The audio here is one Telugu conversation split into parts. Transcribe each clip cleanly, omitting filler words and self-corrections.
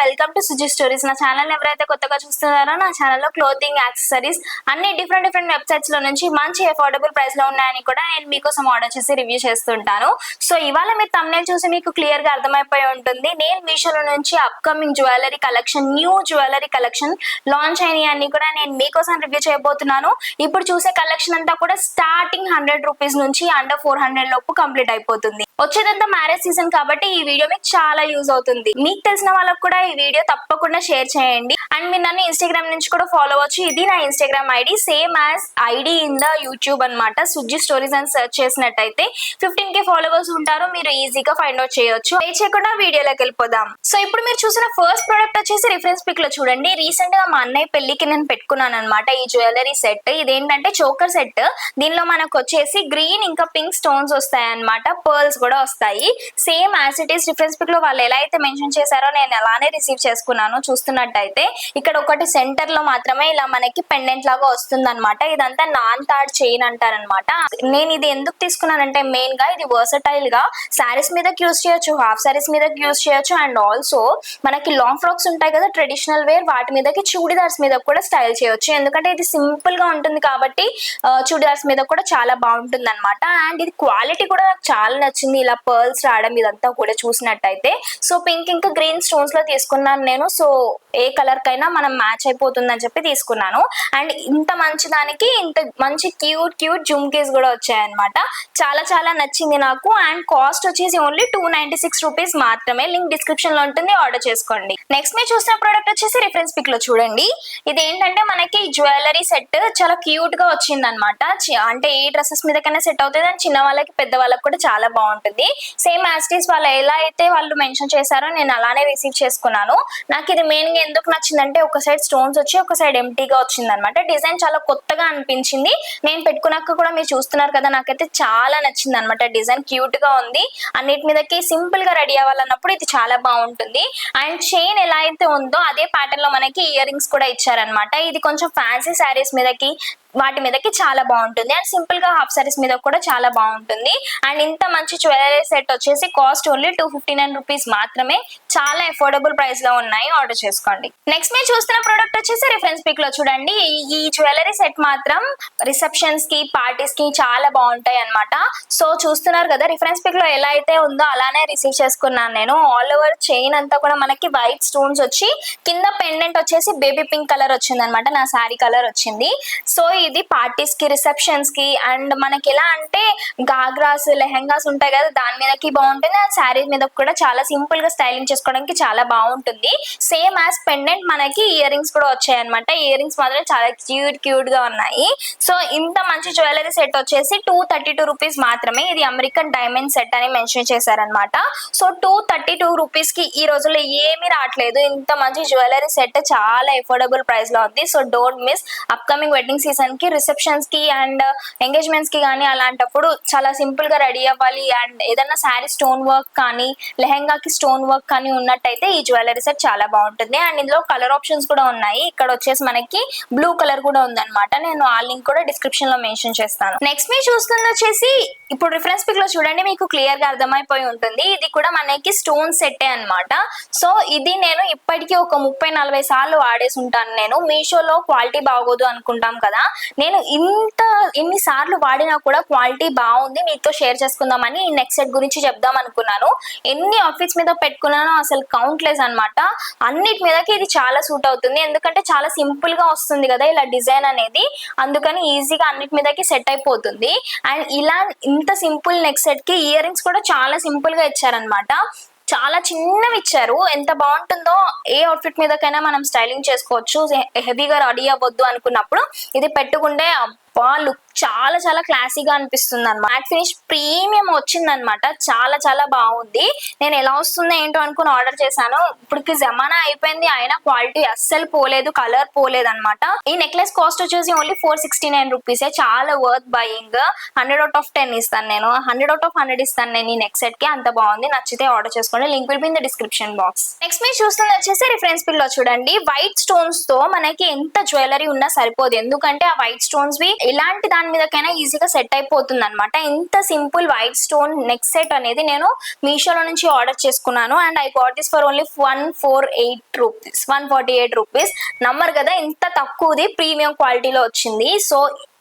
Welcome to Suji stories. నా ఛానల్ ఎవరైతే కొత్తగా చూస్తున్నారో నా ఛానల్లో క్లోతింగ్, యాక్సెసరీస్ అన్ని డిఫరెంట్ వెబ్సైట్స్ లో నుంచి మంచి అఫోర్డబుల్ ప్రైస్ లో ఉన్నాయని కూడా నేను మీకోసం ఆర్డర్ చేసి రివ్యూ చేస్తుంటాను. సో ఇవాళ మీరు థంబ్నెయిల్ చూసి మీకు క్లియర్ గా అర్థమైపోయి ఉంటుంది. నేను మీషోలో నుంచి upcoming jewellery collection, new jewellery collection launch అయినాయి అన్ని కూడా నేను మీకోసం రివ్యూ చేయబోతున్నాను. ఇప్పుడు చూసే కలెక్షన్ అంతా కూడా స్టార్టింగ్ 100 రూపీస్ నుంచి అండర్ 400 లోపు కంప్లీట్ అయిపోతుంది. వచ్చేదంతా మ్యారేజ్ సీజన్ కాబట్టి ఈ వీడియో మీకు చాలా యూజ్ అవుతుంది. మీకు తెలిసిన వాళ్ళకు కూడా ఈ వీడియో తప్పకుండా షేర్ చేయండి. అండ్ మీరు నన్ను ఇన్స్టాగ్రామ్ నుంచి కూడా ఫాలో అవ్వచ్చు. ఇది నా Instagram ID, same as ID in the YouTube అన్నమాట. సుజ్జి స్టోరీస్ అని సెర్చ్ చేసినట్టయితే 15K ఫాలోవర్స్ ఉంటారు. మీరు ఈజీగా ఫైండ్ అవుట్ చేయొచ్చు. వెయిట్ చేయకుండా వీడియోలోకి వెళ్ళిపోదాం. సో ఇప్పుడు మీరు చూసిన ఫస్ట్ ప్రోడక్ట్ వచ్చేసి రిఫరెన్స్ పిక్ లో చూడండి. రీసెంట్ గా మా అన్నయ్య పెళ్లికి నేను పెట్టుకున్నాను అనమాట ఈ జ్యువెలరీ సెట్. ఇదేంటంటే చోకర్ సెట్. దీనిలో మనకు వచ్చేసి గ్రీన్ ఇంకా పింక్ స్టోన్స్ వస్తాయి అనమాట. పర్ల్స్ కూడా వస్తాయి. Same as it is reference pic లో వాళ్ళు ఎలా అయితే మెన్షన్ చేశారో నేను అలానే రిసీవ్ చేసుకున్నాను. చూస్తున్నట్టయితే ఇక్కడ ఒకటి సెంటర్ లో మాత్రమే ఇలా మనకి పెండెంట్ లాగా వస్తుంది అనమాట. ఇదంతా నాన్ తాడ్ చైన్ అంటారనమాట. నేను ఇది ఎందుకు తీసుకున్నానంటే మెయిన్ గా ఇది వర్సటైల్ గా శారీస్ మీద యూస్ చేయొచ్చు, హాఫ్ శారీస్ మీద యూస్ చేయొచ్చు. అండ్ ఆల్సో మనకి లాంగ్ ఫ్రాక్స్ ఉంటాయి కదా ట్రెడిషనల్ వేర్, వాటి మీదకి చూడిదార్స్ మీద కూడా స్టైల్ చేయొచ్చు. ఎందుకంటే ఇది సింపుల్ గా ఉంటుంది కాబట్టి చూడిదార్స్ మీద కూడా చాలా బాగుంటుంది అనమాట. అండ్ ఇది క్వాలిటీ కూడా నాకు చాలా నచ్చింది. ఇలా పర్ల్స్ రావడం ఇదంతా కూడా చూసినట్టయితే. సో పింక్ ఇంకా గ్రీన్ స్టోన్స్ లో తీసుకున్నాను నేను. సో ఏ కలర్ కైనా మనం మ్యాచ్ అయిపోతుంది అని చెప్పి తీసుకున్నాను. అండ్ ఇంత మంచి దానికి ఇంత మంచి క్యూట్ జుమ్కీస్ కూడా వచ్చాయన్నమాట. చాలా చాలా నచ్చింది నాకు. అండ్ కాస్ట్ వచ్చేసి ఓన్లీ 296 రూపీస్ మాత్రమే. లింక్ డిస్క్రిప్షన్ లో ఉంటుంది, ఆర్డర్ చేసుకోండి. నెక్స్ట్ మీరు చూసిన ప్రోడక్ట్ వచ్చేసి రిఫరెన్స్ పిక్ లో చూడండి. ఇది ఏంటంటే మనకి జ్యువెలరీ సెట్ చాలా క్యూట్ గా వచ్చింది అనమాట. అంటే ఏ డ్రెస్సెస్ మీదకైనా సెట్ అవుతుంది. అండ్ చిన్న వాళ్ళకి పెద్ద వాళ్ళకి కూడా చాలా బాగుంటుంది. సేమ్ యాస్టీస్ వాళ్ళు ఎలా అయితే వాళ్ళు మెన్షన్ చేశారో నేను అలానే రిసీవ్ చేసుకున్నాను. నాకు ఇది మెయిన్ గా ఎందుకు నచ్చిందంటే ఒక సైడ్ స్టోన్స్ వచ్చి ఒక సైడ్ ఎంటీగా వచ్చింది అనమాట. డిజైన్ చాలా కొత్తగా అనిపించింది. నేను పెట్టుకున్నాక కూడా మీరు చూస్తున్నారు కదా, నాకైతే చాలా నచ్చింది అనమాట. డిజైన్ క్యూట్ గా ఉంది. అన్నిటి మీదకి సింపుల్ గా రెడీ అవ్వాలన్నప్పుడు ఇది చాలా బాగుంటుంది. అండ్ చైన్ ఎలా అయితే ఉందో అదే ప్యాటర్న్ లో మనకి ఇయర్ రింగ్స్ కూడా ఇచ్చారనమాట. ఇది కొంచెం ఫ్యాన్సీ శారీస్ మీదకి వాటి మీదకి చాలా బాగుంటుంది. అండ్ సింపుల్ గా హాఫ్ సారీస్ మీద కూడా చాలా బాగుంటుంది. అండ్ ఇంత మంచి జ్యువెలరీ సెట్ వచ్చేసి కాస్ట్ ఓన్లీ 259 రూపీస్ మాత్రమే. చాలా అఫోర్డబుల్ ప్రైస్ లో ఉన్నాయి, ఆర్డర్ చేసుకోండి. నెక్స్ట్ మీరు చూస్తున్న ప్రోడక్ట్ వచ్చేసి రిఫరెన్స్ పిక్ లో చూడండి. ఈ జ్యువెలరీ సెట్ మాత్రం రిసెప్షన్స్ కి, పార్టీస్ కి చాలా బాగుంటాయి అనమాట. సో చూస్తున్నారు కదా, రిఫరెన్స్ పిక్ లో ఎలా అయితే ఉందో అలానే రిసీవ్ చేసుకున్నాను నేను. ఆల్ ఓవర్ చైన్ అంతా కూడా మనకి వైట్ స్టోన్స్ వచ్చి కింద పెండెంట్ వచ్చేసి బేబీ పింక్ కలర్ వచ్చింది అనమాట. నా శారీ కలర్ వచ్చింది. సో ఇది పార్టీస్ కి, రిసెప్షన్స్ కి, అండ్ మనకి ఎలా అంటే గాగ్రాస్, లెహెంగాస్ ఉంటాయి కదా దాని మీదకి బాగుంటుంది. అండ్ శారీ మీద కూడా చాలా సింపుల్ గా స్టైలింగ్ చేసుకోవడానికి చాలా బాగుంటుంది. సేమ్ యాజ్ పెండెంట్ మనకి ఇయర్ రింగ్స్ కూడా వచ్చాయి అనమాట. ఇయర్ రింగ్స్ మాత్రం చాలా క్యూట్ గా ఉన్నాయి. సో ఇంత మంచి జ్యువెలరీ సెట్ వచ్చేసి 232 రూపీస్ మాత్రమే. ఇది అమెరికన్ డైమండ్ సెట్ అని మెన్షన్ చేశారనమాట. సో 232 రూపీస్ కి ఈ రోజుల్లో ఏమీ రావట్లేదు. ఇంత మంచి జ్యువెలరీ సెట్ చాలా అఫోర్డబుల్ ప్రైస్ లో ఉంది. So don't miss. Upcoming wedding season కి, రిసెప్షన్స్ కి అండ్ ఎంగేజ్మెంట్స్ కి కానీ అలాంటప్పుడు చాలా సింపుల్ గా రెడీ అవ్వాలి. అండ్ ఏదైనా శారీ స్టోన్ వర్క్ కానీ, లెహెంగాకి స్టోన్ వర్క్ కానీ ఉన్నట్టయితే ఈ జ్యువెలరీ సెట్ చాలా బాగుంటుంది. అండ్ ఇందులో కలర్ ఆప్షన్స్ కూడా ఉన్నాయి. ఇక్కడ వచ్చేసి మనకి బ్లూ కలర్ కూడా ఉందన్నమాట. నేను ఆ లింక్ కూడా డిస్క్రిప్షన్ లో మెన్షన్ చేస్తాను. నెక్స్ట్ మీరు చూస్తుంది వచ్చేసి ఇప్పుడు రిఫరెన్స్ పిక్ లో చూడండి, మీకు క్లియర్ గా అర్థమైపోయి ఉంటుంది. ఇది కూడా మనకి స్టోన్ సెట్టే అనమాట. సో ఇది నేను ఇప్పటికీ ఒక 30-40 సార్లు వాడేసి ఉంటాను. నేను మీషోలో క్వాలిటీ బాగోదు అనుకుంటాం కదా, నేను ఇన్ని సార్లు వాడినా కూడా క్వాలిటీ బాగుంది, మీతో షేర్ చేసుకుందామని ఈ నెక్ సెట్ గురించి చెప్దాం అనుకున్నాను. ఎన్ని అవుట్ఫిట్స్ మీద పెట్టుకున్నానో అసలు కౌంట్లెస్ అనమాట. అన్నిటి మీదకి ఇది చాలా సూట్ అవుతుంది. ఎందుకంటే చాలా సింపుల్ గా వస్తుంది కదా ఇలా డిజైన్ అనేది, అందుకని ఈజీగా అన్నిటి మీదకి సెట్ అయిపోతుంది. అండ్ ఇలా ఇంత సింపుల్ నెక్ సెట్ కి ఇయర్ రింగ్స్ కూడా చాలా సింపుల్ గా ఇచ్చారనమాట. చాలా చిన్నవి ఇచ్చారు. ఎంత బాగుంటుందో. ఏ అవుట్ఫిట్ మీదకైనా మనం స్టైలింగ్ చేసుకోవచ్చు. హెవీగా రెడీ అవ్వద్దు అనుకున్నప్పుడు ఇది పెట్టుకుంటే లుక్ చాలా చాలా క్లాసీగా అనిపిస్తుంది అనమాట. మ్యాట్ ఫినిష్ ప్రీమియం వచ్చింది అనమాట. చాలా చాలా బాగుంది. నేను ఎలా వస్తుందో ఏంటో అనుకుని ఆర్డర్ చేశాను. ఇప్పటికి జమానా అయిపోయింది, అయినా క్వాలిటీ అస్సలు పోలేదు, కలర్ పోలేదు అనమాట. ఈ నెక్లెస్ కాస్ట్ వచ్చేసి ఓన్లీ 469 రూపీసే. చాలా వర్త్ బయింగ్. 100 out of 10 ఇస్తాను నేను. 100 out of 100 ఇస్తాను నేను ఈ నెక్ సెట్ కి. అంత బాగుంది. నచ్చితే ఆర్డర్ చేసుకోండి. Link will be in the description box. Next మీరు చూస్తుంది వచ్చేసి రిఫరెన్స్ పిక్ లో చూడండి. వైట్ స్టోన్స్ తో మనకి ఎంత జ్యువెలరీ ఉన్నా సరిపోదు. ఎందుకంటే ఆ వైట్ స్టోన్స్ వి ఎలాంటి దాని మీదకైనా ఈజీగా సెట్ అయిపోతుంది అనమాట. ఇంత simple white stone neck set అనేది నేను మీషోలో నుంచి ఆర్డర్ చేసుకున్నాను. And I got this for only 148 rupees. నమ్మరు కదా, ఇంత తక్కువది ప్రీమియం క్వాలిటీలో వచ్చింది. సో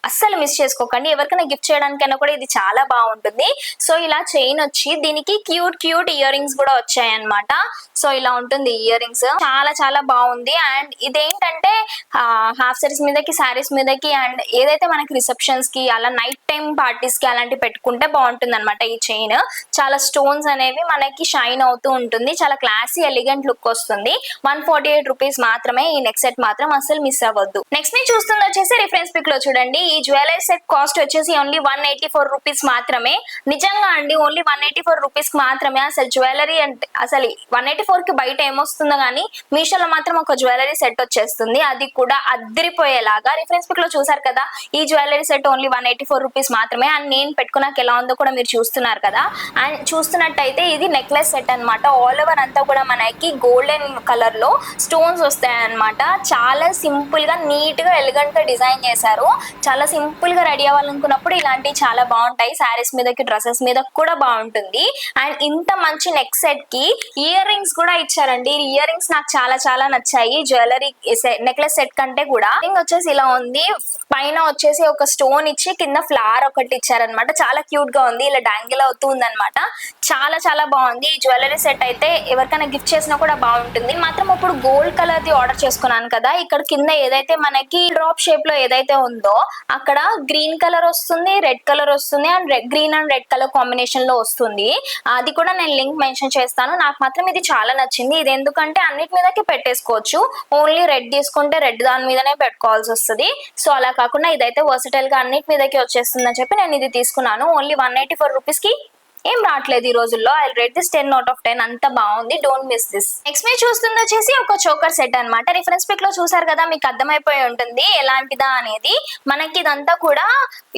అస్సలు మిస్ చేసుకోకండి. ఎవరికైనా గిఫ్ట్ చేయడానికైనా కూడా ఇది చాలా బాగుంటుంది. సో ఇలా చైన్ వచ్చి దీనికి క్యూట్ ఇయర్ రింగ్స్ కూడా వచ్చాయి అనమాట. సో ఇలా ఉంటుంది ఇయర్ రింగ్స్, చాలా చాలా బాగుంది. అండ్ ఇదేంటంటే హాఫ్ సారీస్ మీదకి, శారీస్ మీదకి, అండ్ ఏదైతే మనకి రిసెప్షన్స్ కి అలా నైట్ టైం పార్టీస్ కి అలాంటి పెట్టుకుంటే బాగుంటుంది అనమాట. ఈ చైన్ చాలా స్టోన్స్ అనేవి మనకి షైన్ అవుతూ ఉంటుంది, చాలా క్లాసీ ఎలిగెంట్ లుక్ వస్తుంది. 148 రూపీస్ మాత్రమే. ఈ నెక్ సెట్ మాత్రం అస్సలు మిస్ అవ్వద్దు. నెక్స్ట్ మీరు చూస్తుంది వచ్చేసి రిఫరెన్స్ పిక్ లో చూడండి. ఈ జ్యువెలరీ సెట్ కాస్ట్ వచ్చేసి ఓన్లీ 184 రూపీస్ మాత్రమే. నిజంగా అండి, ఓన్లీ 184 రూపీస్ కి మాత్రమే. అసలు జ్యువెలరీ అంటే అసలు 184 కి బయట ఏమొస్తుందో కానీ మీషోలో మాత్రం ఒక జ్యువెలరీ సెట్ వచ్చేస్తుంది, అది కూడా అద్దరిపోయేలాగా. రిఫరెన్స్ పిక్ లో చూసారు కదా, ఈ జ్యువెలరీ సెట్ ఓన్లీ 184 రూపీస్ మాత్రమే. అండ్ నేను పెట్టుకున్నాక ఎలా ఉందో కూడా మీరు చూస్తున్నారు కదా. అండ్ చూస్తున్నట్టయితే ఇది నెక్లెస్ సెట్ అనమాట. ఆల్ ఓవర్ అంతా కూడా మనకి గోల్డెన్ కలర్ లో స్టోన్స్ వస్తాయి అనమాట. చాలా సింపుల్ గా, నీట్ గా, ఎలిగెంట్ గా డిజైన్ చేశారు. చాలా సింపుల్ గా రెడీ అవ్వాలనుకున్నప్పుడు ఇలాంటివి చాలా బాగుంటాయి. శారీస్ మీదకి, డ్రెస్సెస్ మీద కూడా బాగుంటుంది. అండ్ ఇంత మంచి నెక్ సెట్ కి ఇయర్ రింగ్స్ కూడా ఇచ్చారండి. ఇయర్ రింగ్స్ నాకు చాలా చాలా నచ్చాయి. జ్యువెలరీ నెక్లెస్ సెట్ కంటే కూడా రింగ్ వచ్చేసి ఇలా ఉంది. పైన వచ్చేసి ఒక స్టోన్ ఇచ్చి కింద ఫ్లవర్ ఒకటి ఇచ్చారనమాట. చాలా క్యూట్ గా ఉంది, ఇలా డాంగిల్ అవుతుంది అనమాట. చాలా చాలా బాగుంది. ఈ జ్యువెలరీ సెట్ అయితే ఎవరికైనా గిఫ్ట్ చేసినా కూడా బాగుంటుంది. మాత్రం ఇప్పుడు గోల్డ్ కలర్ ది ఆర్డర్ చేసుకున్నాను కదా, ఇక్కడ కింద ఏదైతే మనకి డ్రాప్ షేప్ లో ఏదైతే ఉందో అక్కడ గ్రీన్ కలర్ వస్తుంది, రెడ్ కలర్ వస్తుంది, and green and red colour combination లో వస్తుంది. అది కూడా నేను లింక్ మెన్షన్ చేస్తాను. నాకు మాత్రం ఇది చాలా నచ్చింది. ఇది ఎందుకంటే అన్నిటి మీదకి పెట్టేసుకోవచ్చు. ఓన్లీ రెడ్ తీసుకుంటే రెడ్ దాని మీదనే పెట్టుకోవాల్సి వస్తుంది. సో అలా కాకుండా ఇదైతే వర్సటైల్ గా అన్నిటి మీదకి వచ్చేస్తుంది అని చెప్పి నేను ఇది తీసుకున్నాను. ఓన్లీ 184 రూపీస్ కి ఏం రావట్లేదు ఈ రోజుల్లో. I rate this 10 out of 10. అంత బాగుంది, డోంట్ మిస్ దిస్. నెక్స్ట్ మీరు చూస్తుంది వచ్చేసి ఒక చోకర్ సెట్ అనమాట. రిఫరెన్స్ పిక్ లో చూసారు కదా, మీకు అర్థమైపోయి ఉంటుంది ఎలాంటిదా అనేది. మనకి ఇదంతా కూడా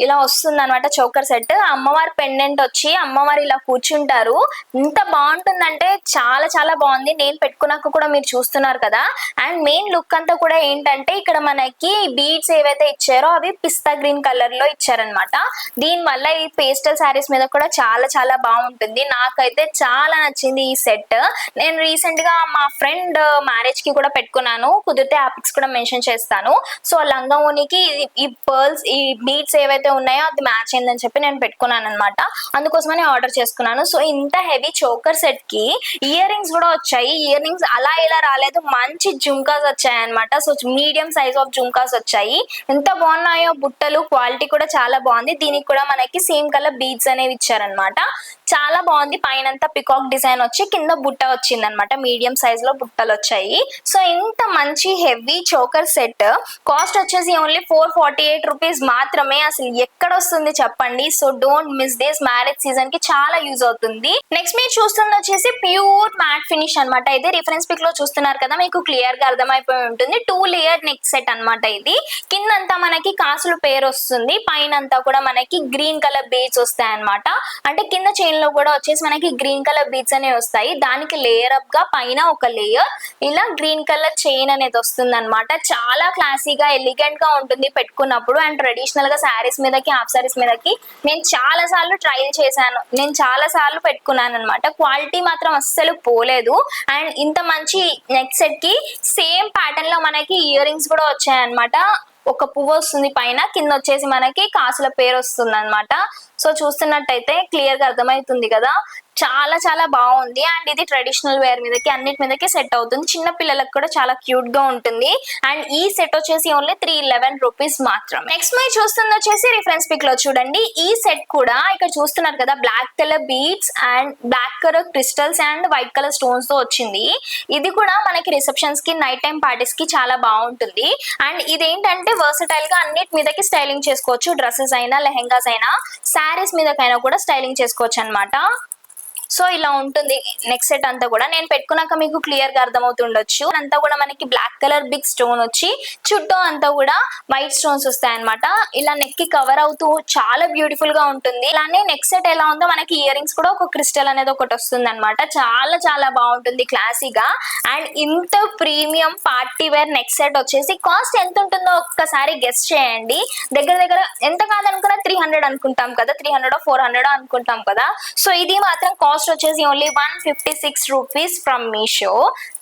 ఇలా వస్తుంది అనమాట, చోకర్ సెట్. అమ్మవారి పెండెంట్ వచ్చి అమ్మవారు ఇలా కూర్చుంటారు. ఇంత బాగుంటుందంటే చాలా చాలా బాగుంది. నేను పెట్టుకున్నాక కూడా మీరు చూస్తున్నారు కదా. అండ్ మెయిన్ లుక్ అంతా కూడా ఏంటంటే ఇక్కడ మనకి బీడ్స్ ఏవైతే ఇచ్చారో అవి పిస్తా గ్రీన్ కలర్ లో ఇచ్చారనమాట. దీని వల్ల ఈ పేస్టల్ శారీస్ మీద కూడా చాలా చాలా బాగుంటుంది. నాకైతే చాలా నచ్చింది ఈ సెట్. నేను రీసెంట్ గా మా ఫ్రెండ్ మ్యారేజ్ కి కూడా పెట్టుకున్నాను. కుదిరితే ఆ పిక్స్ కూడా మెన్షన్ చేస్తాను. సో లంగా ఓనికి ఈ పర్ల్స్, ఈ బీడ్స్ ఏవైతే ఉన్నాయో అది మ్యాచ్ అయిందని చెప్పి నేను పెట్టుకున్నాను అనమాట. అందుకోసమని ఆర్డర్ చేసుకున్నాను. సో ఇంత హెవీ చోకర్ సెట్ కి ఇయర్ రింగ్స్ కూడా వచ్చాయి. ఇయర్ రింగ్స్ అలా ఇలా రాలేదు, మంచి జుంకాస్ వచ్చాయి అనమాట. So medium size of jhumkas వచ్చాయి. ఎంత బాగున్నాయో బుట్టలు, క్వాలిటీ కూడా చాలా బాగుంది. దీనికి కూడా మనకి సేమ్ కలర్ బీడ్స్ అనేవి ఇచ్చారనమాట. చాలా బాగుంది. పైనంతా పికాక్ డిజైన్ వచ్చి కింద బుట్ట వచ్చింది అనమాట. మీడియం సైజ్ లో బుట్టలు వచ్చాయి. సో ఇంత మంచి హెవీ చోకర్ సెట్ కాస్ట్ వచ్చేసి ఓన్లీ 448 రూపీస్ మాత్రమే. అసలు ఎక్కడ వస్తుంది చెప్పండి. So don't miss this. Marriage season కి చాలా యూజ్ అవుతుంది. నెక్స్ట్ మీరు చూస్తుంది వచ్చేసి ప్యూర్ మ్యాట్ ఫినిష్ అనమాట. ఇది రిఫరెన్స్ పిక్ లో చూస్తున్నారు కదా, మీకు క్లియర్ గా అర్థమైపోయి ఉంటుంది. 2 లేయర్ నెక్ సెట్ అనమాట. ఇది కిందంతా మనకి కాసులు పేరు వస్తుంది, పైన అంతా కూడా మనకి గ్రీన్ కలర్ బీడ్స్ వస్తాయి అనమాట. అంటే కింద చైన్ లో కూడా వచ్చేసి మనకి గ్రీన్ కలర్ బీడ్స్ అనేవి వస్తాయి. దానికి లేయర్ అప్ గా పైన ఒక లేయర్ ఇలా గ్రీన్ కలర్ చైన్ అనేది వస్తుంది అనమాట. చాలా క్లాసీగా, ఎలిగెంట్ గా ఉంటుంది పెట్టుకున్నప్పుడు. అండ్ ట్రెడిషనల్ గా శారీస్ మీదకి, హాఫ్ శారీస్ మీదకి నేను చాలా సార్లు ట్రైల్ చేశాను. నేను చాలా సార్లు పెట్టుకున్నాను అనమాట. క్వాలిటీ మాత్రం అస్సలు పోలేదు. అండ్ ఇంత మంచి నెక్ సెట్ కి సేమ్ ప్యాటర్న్ లో మనకి ఇయర్ రింగ్స్ కూడా వచ్చాయన్నమాట. ఒక పువ్వు వస్తుంది పైన, కింద వచ్చేసి మనకి కాసుల పేరు వస్తుంది అనమాట. సో చూస్తున్నట్టయితే క్లియర్ గా అర్థమవుతుంది కదా, చాలా చాలా బాగుంది. అండ్ ఇది ట్రెడిషనల్ వేర్ మీదకి, అన్నిటి మీదకి సెట్ అవుతుంది. చిన్న పిల్లలకు కూడా చాలా క్యూట్ గా ఉంటుంది. అండ్ ఈ సెట్ వచ్చేసి ఓన్లీ 311 రూపీస్ మాత్రం. నెక్స్ట్ మీరు చూస్తుంది వచ్చేసి రిఫరెన్స్ పిక్ లో చూడండి. ఈ సెట్ కూడా ఇక్కడ చూస్తున్నారు కదా, black colour beads and black colour crystals and white colour stones తో వచ్చింది. ఇది కూడా మనకి రిసెప్షన్స్ కి, నైట్ టైం పార్టీస్ కి చాలా బాగుంటుంది. అండ్ ఇదేంటంటే వర్సటైల్ గా అన్నిటి మీదకి స్టైలింగ్ చేసుకోవచ్చు. డ్రెస్సెస్ అయినా, లెహెంగాస్ అయినా, శారీస్ మీదకైనా కూడా స్టైలింగ్ చేసుకోవచ్చు అనమాట. సో ఇలా ఉంటుంది నెక్ సెట్ అంతా కూడా. నేను పెట్టుకున్నాక మీకు క్లియర్ గా అర్థమవుతుండొచ్చు. అంతా కూడా మనకి బ్లాక్ కలర్ బిగ్ స్టోన్ వచ్చి చుట్టూ అంతా కూడా వైట్ స్టోన్స్ వస్తాయి అనమాట. ఇలా నెక్ కి కవర్ అవుతూ చాలా బ్యూటిఫుల్ గా ఉంటుంది. ఇలానే నెక్ సెట్ ఎలా ఉందో మనకి ఇయర్ రింగ్స్ కూడా ఒక క్రిస్టల్ అనేది ఒకటి వస్తుంది అనమాట. చాలా చాలా బాగుంటుంది క్లాసీగా. అండ్ ఇంత premium party wear neck set వచ్చేసి కాస్ట్ ఎంత ఉంటుందో ఒక్కసారి గెస్ చేయండి. దగ్గర దగ్గర ఎంత కాదనుకున్నా 300 అనుకుంటాం కదా, 300 400 అనుకుంటాం కదా. సో ఇది మాత్రం కాస్ట్ వచ్చేసి ఓన్లీ 156 రూపీస్ ఫ్రమ్ మీషో.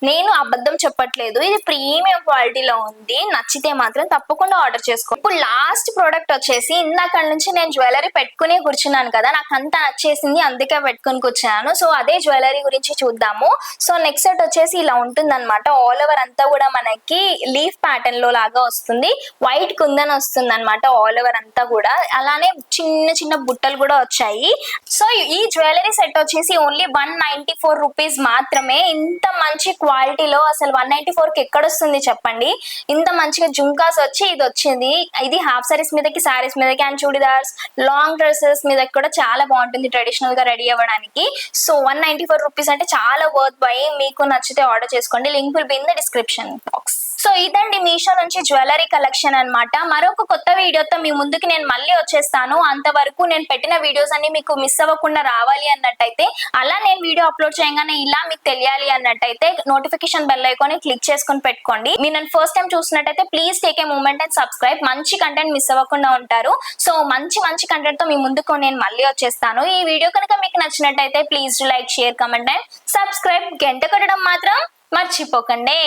నేను అబద్ధం చెప్పట్లేదు, ఇది ప్రీమియం క్వాలిటీలో ఉంది. నచ్చితే మాత్రం తప్పకుండా ఆర్డర్ చేసుకో. ఇప్పుడు లాస్ట్ ప్రోడక్ట్ వచ్చేసి ఇందాక నుంచి నేను జ్యువెలరీ పెట్టుకుని కూర్చున్నాను కదా, నాకు అంతా నచ్చేసింది అందుకే పెట్టుకుని కూర్చున్నాను. సో అదే జ్యువెలరీ గురించి చూద్దాము. సో నెక్ సెట్ వచ్చేసి ఇలా ఉంటుంది అనమాట. ఆల్ ఓవర్ అంతా కూడా మనకి లీఫ్ ప్యాటర్న్ లో లాగా వస్తుంది. వైట్ కుందన్ వస్తుంది అనమాట ఆల్ ఓవర్ అంతా కూడా. అలానే చిన్న చిన్న బుట్టలు కూడా వచ్చాయి. సో ఈ జ్యువెలరీ సెట్ వచ్చేసి ఓన్లీ 194 రూపీస్ మాత్రమే. ఇంత మంచి క్వాలిటీలో అసలు 194 కి ఎక్కడ వస్తుంది చెప్పండి. ఇంత మంచిగా జుంకాస్ వచ్చి ఇది వచ్చింది. ఇది హాఫ్ సారీస్ మీదకి, సారీస్ మీదకి అండ్ చూడిదార్స్, లాంగ్ డ్రెస్సెస్ మీద కూడా చాలా బాగుంటుంది ట్రెడిషనల్ గా రెడీ అవ్వడానికి. సో 194 రూపీస్ అంటే చాలా వర్త్ బై. మీకు నచ్చితే ఆర్డర్ చేసుకోండి. Link will be in the description box. So ఇదండి మీషో నుంచి జ్యువెలరీ కలెక్షన్ అన్నమాట. మరొక కొత్త వీడియోతో మీ ముందుకి నేను మళ్ళీ వచ్చేస్తాను. అంతవరకు నేను పెట్టిన వీడియోస్ అన్ని మీకు మిస్ అవ్వకుండా రావాలి అన్నట్టయితే, అలా నేను వీడియో అప్లోడ్ చేయగానే ఇలా మీకు తెలియాలి అన్నట్టయితే నోటిఫికేషన్ బెల్ ఐకాన్ క్లిక్ చేసుకొని పెట్టుకోండి. మీరు నన్ను ఫస్ట్ టైం చూసినట్టయితే please take a moment and subscribe. మంచి కంటెంట్ మిస్ అవ్వకుండా ఉంటారు. సో మంచి మంచి కంటెంట్ తో మీ ముందుకు నేను మళ్ళీ వచ్చేస్తాను. ఈ వీడియో కనుక మీకు నచ్చినట్టయితే please like, share, comment and subscribe. గంట కొట్టడం మాత్రం మర్చిపోకండి.